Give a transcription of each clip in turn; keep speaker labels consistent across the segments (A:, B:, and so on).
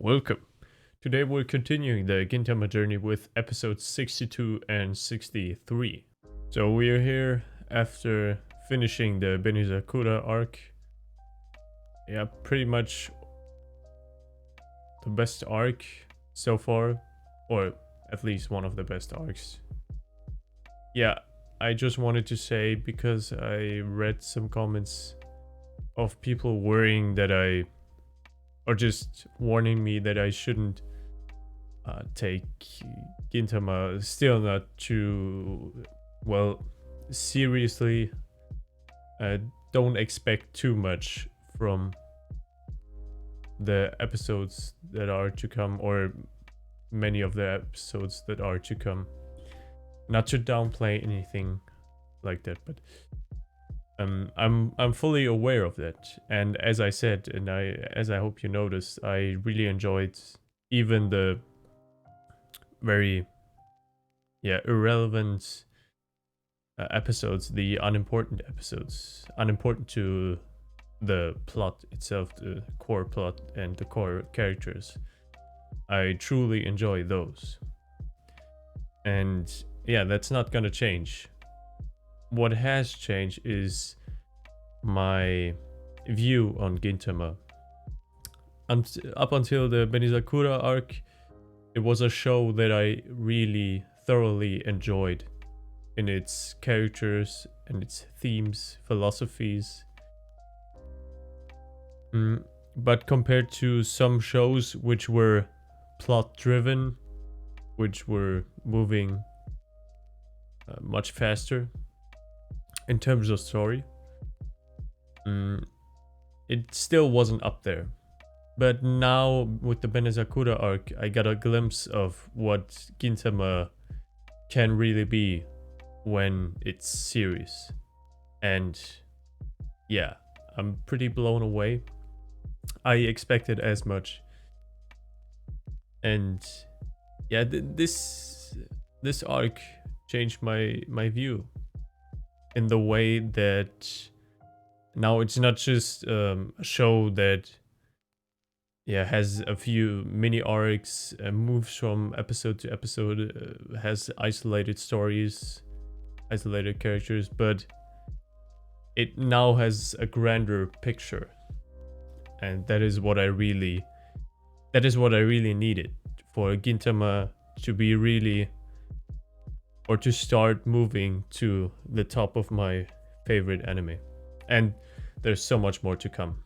A: Welcome. Today we're continuing the Gintama journey with episodes 62 and 63. So we're here after finishing the Benizakura arc. Yeah, pretty much the best arc so far, or at least one of the best arcs. Yeah, I just wanted to say, because I read some comments of people worrying that or just warning me that I shouldn't take Gintama still not too well seriously. Don't expect too much from the episodes that are to come, or many of the episodes that are to come. Not to downplay anything like that, but I'm fully aware of that. And as I said, and as I hope you noticed, I really enjoyed even the very irrelevant episodes, the unimportant episodes, unimportant to the plot itself, the core plot and the core characters. I truly enjoy those. And yeah, that's not gonna change. What has changed is my view on Gintama. Up until the Benizakura arc, it was a show that I really thoroughly enjoyed in its characters and its themes, philosophies. But compared to some shows which were plot driven, which were moving much faster in terms of story, it still wasn't up there. But now with the Benizakura arc, I got a glimpse of what Gintama can really be when it's serious. And yeah, I'm pretty blown away. I expected as much. And yeah, this arc changed my view in the way that now it's not just a show that has a few mini arcs, moves from episode to episode, has isolated stories, isolated characters, but it now has a grander picture. And that is what I really needed for Gintama to be really, or to start moving to the top of my favorite anime. And there's so much more to come.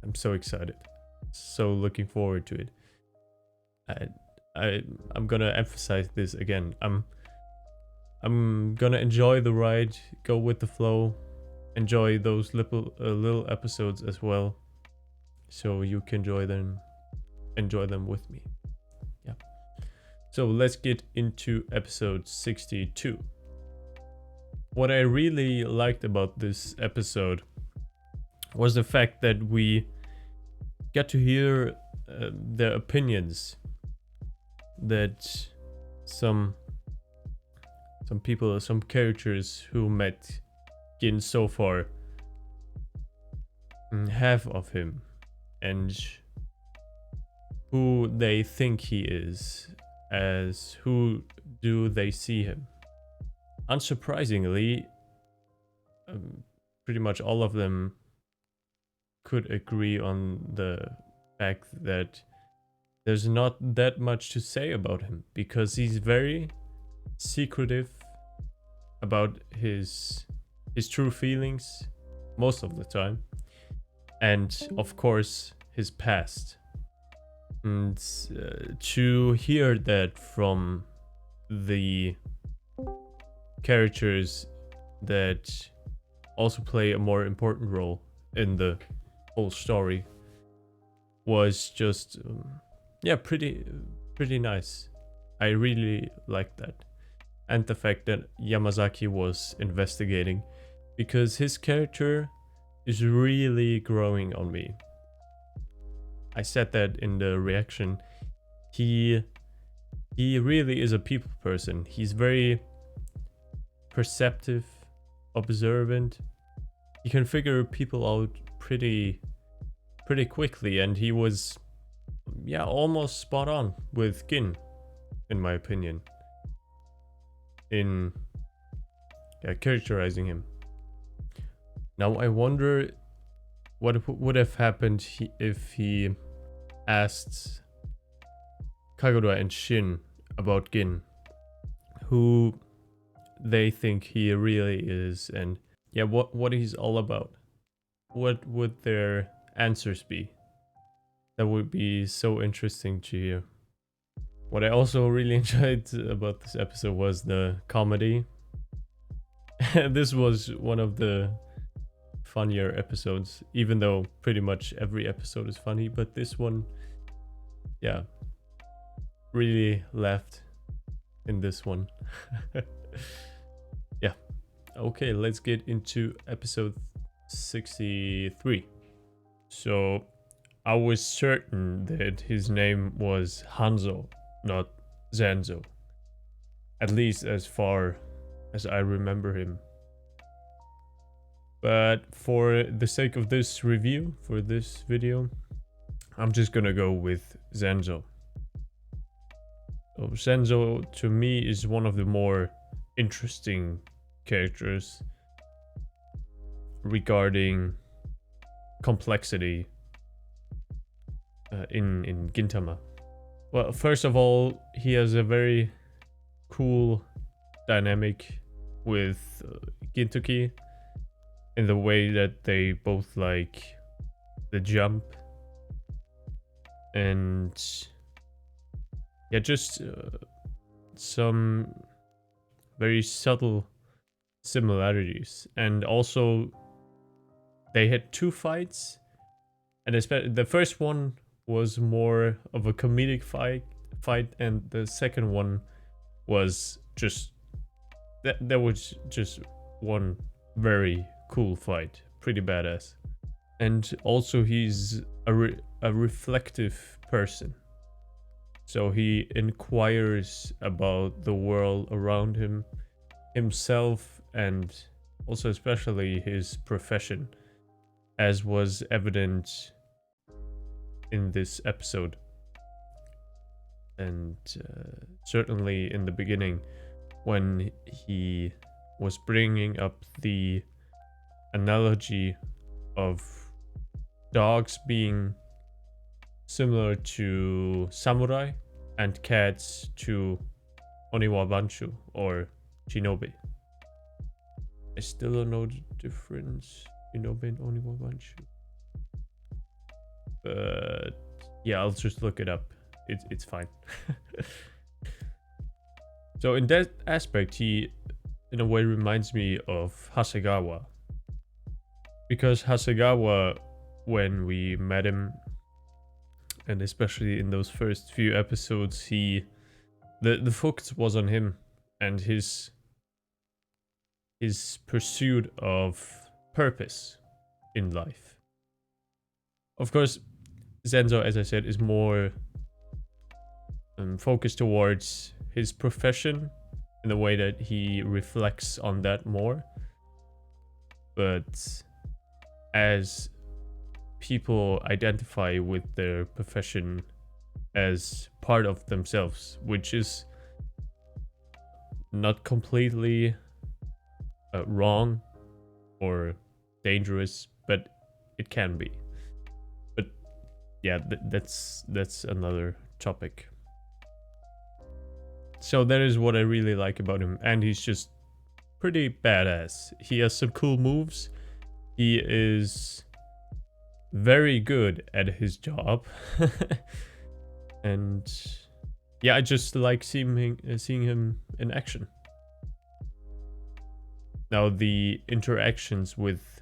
A: I'm so excited. So looking forward to it. I'm gonna emphasize this again. I'm gonna enjoy the ride, go with the flow, enjoy those little episodes as well, so you can enjoy them with me. Yeah. So let's get into episode 62. What I really liked about this episode was the fact that we got to hear their opinions that some people, some characters who met Gin so far have of him, and who they think he is, as who do they see him. Unsurprisingly, pretty much all of them could agree on the fact that there's not that much to say about him, because he's very secretive about his true feelings most of the time, and of course his past. And to hear that from the characters that also play a more important role in the whole story was just pretty nice. I really liked that. And the fact that Yamazaki was investigating, because his character is really growing on me. I said that in the reaction. He really is a people person. He's very perceptive, observant. He can figure people out pretty quickly, and he was yeah, almost spot on with Gin, in my opinion, in characterizing him. Now I wonder what would have happened if he asked Kagura and Shin about Gin, who they think he really is, and yeah, what he's all about. What would their answers be? That would be so interesting to hear. What I also really enjoyed about this episode was the comedy. This was one of the funnier episodes, even though pretty much every episode is funny, but this one, yeah, really laughed in this one. Yeah. Okay, let's get into episode 63. So I was certain that his name was Hanzo, not Zanzo. At least as far as I remember him. But for the sake of this review, for this video, I'm just gonna go with Zanzo. So Zanzo, to me, is one of the more interesting characters regarding complexity in Gintama. Well, first of all, he has a very cool dynamic with Gintoki in the way that they both like the jump and yeah, just some very subtle similarities. And also they had two fights, and the first one was more of a comedic fight, and the second one was just that was just one very cool fight, pretty badass. And also he's a reflective person, so he inquires about the world around him, himself, and also especially his profession, as was evident in this episode. And certainly in the beginning, when he was bringing up the analogy of dogs being similar to samurai and cats to Oniwa Banshu or Shinobi. I still don't know the difference, Shinobi and Oniwa Banshu. But yeah, I'll just look it up. It's fine. So in that aspect, he in a way reminds me of Hasegawa. Because Hasegawa, when we met him, and especially in those first few episodes, the focus was on him and his pursuit of purpose in life. Of course, Zenzo, as I said, is more focused towards his profession in the way that he reflects on that more. But as people identify with their profession as part of themselves, which is not completely wrong or dangerous, but it can be. But yeah, that's another topic. So that is what I really like about him, and he's just pretty badass. He has some cool moves. He is very good at his job. And yeah, I just like seeing him in action. Now the interactions with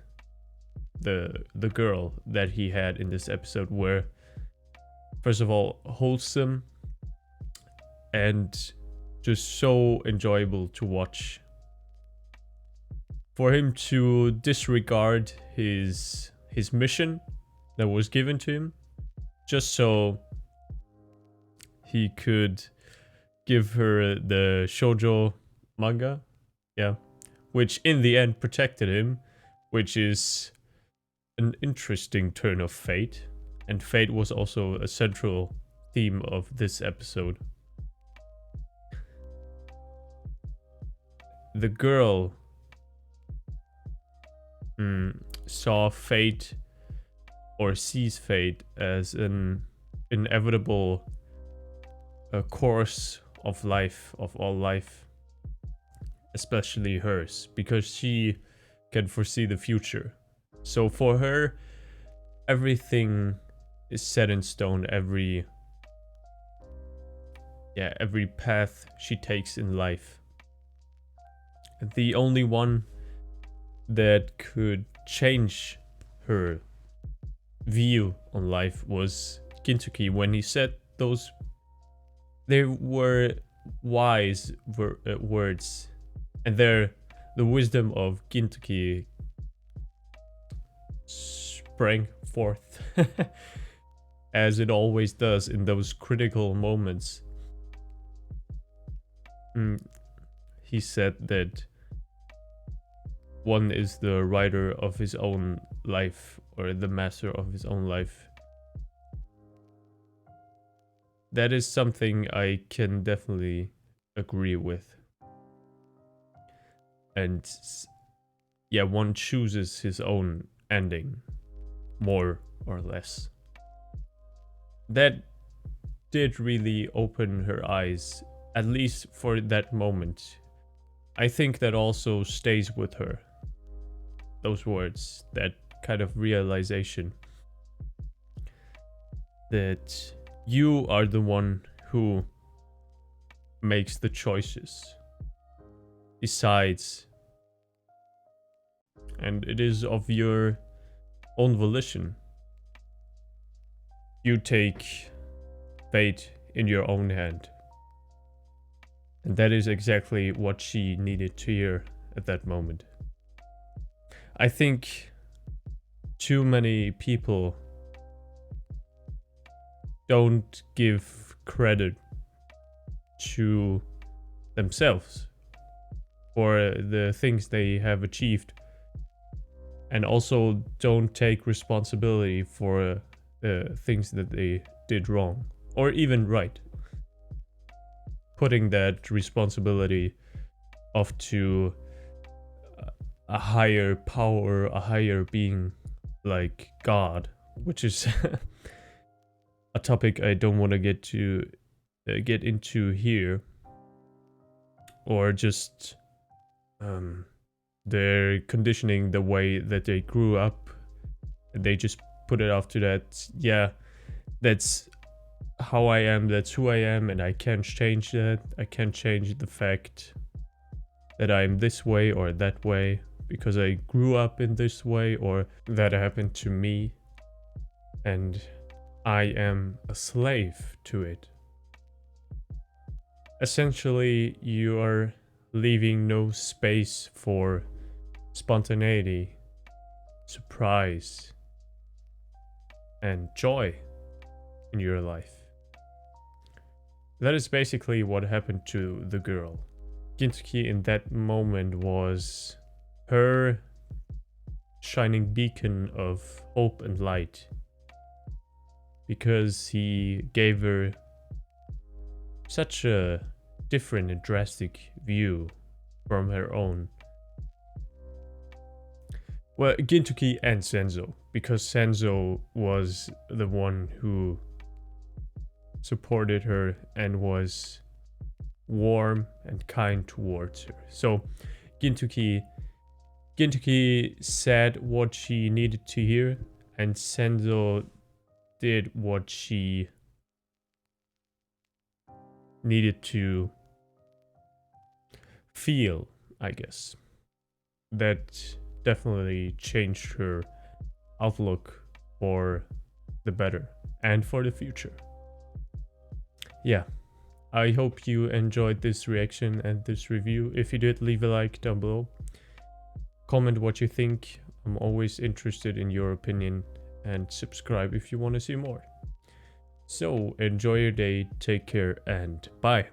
A: the girl that he had in this episode were, first of all, wholesome and just so enjoyable to watch. For him to disregard his mission that was given to him just so he could give her the shoujo manga, yeah, which in the end protected him, which is an interesting turn of fate. And fate was also a central theme of this episode. The girl saw fate, or sees fate, as an inevitable course of life, of all life, especially hers, because she can foresee the future. So for her, everything is set in stone. Every path she takes in life. The only one that could change her view on life was Gintoki. When he said those, they were wise words, and the wisdom of Gintoki sprang forth as it always does in those critical moments. He said that one is the writer of his own life, or the master of his own life. That is something I can definitely agree with. And yeah, one chooses his own ending, more or less. That did really open her eyes, at least for that moment. I think that also stays with her. Those words, that kind of realization that you are the one who makes the choices, decides, and it is of your own volition. You take fate in your own hand. And that is exactly what she needed to hear at that moment. I think too many people don't give credit to themselves for the things they have achieved, and also don't take responsibility for things that they did wrong or even right. Putting that responsibility off to a higher power, a higher being like God, which is a topic I don't want to get into here, or just they're conditioning the way that they grew up, and they just put it off to that. Yeah, that's how I am, that's who I am, and I can't change that. I can't change the fact that I'm this way or that way because I grew up in this way, or that happened to me, and I am a slave to it. Essentially, you are leaving no space for spontaneity, surprise, and joy in your life. That is basically what happened to the girl. Gintoki in that moment was her shining beacon of hope and light, because he gave her such a different and drastic view from her own. Well, Gintoki and Senzo, because Senzo was the one who supported her and was warm and kind towards her. So Gintoki said what she needed to hear, and Senzo did what she needed to feel, I guess. That definitely changed her outlook for the better and for the future. Yeah, I hope you enjoyed this reaction and this review. If you did, leave a like down below. Comment what you think. I'm always interested in your opinion, and subscribe if you want to see more. So enjoy your day, take care, and bye.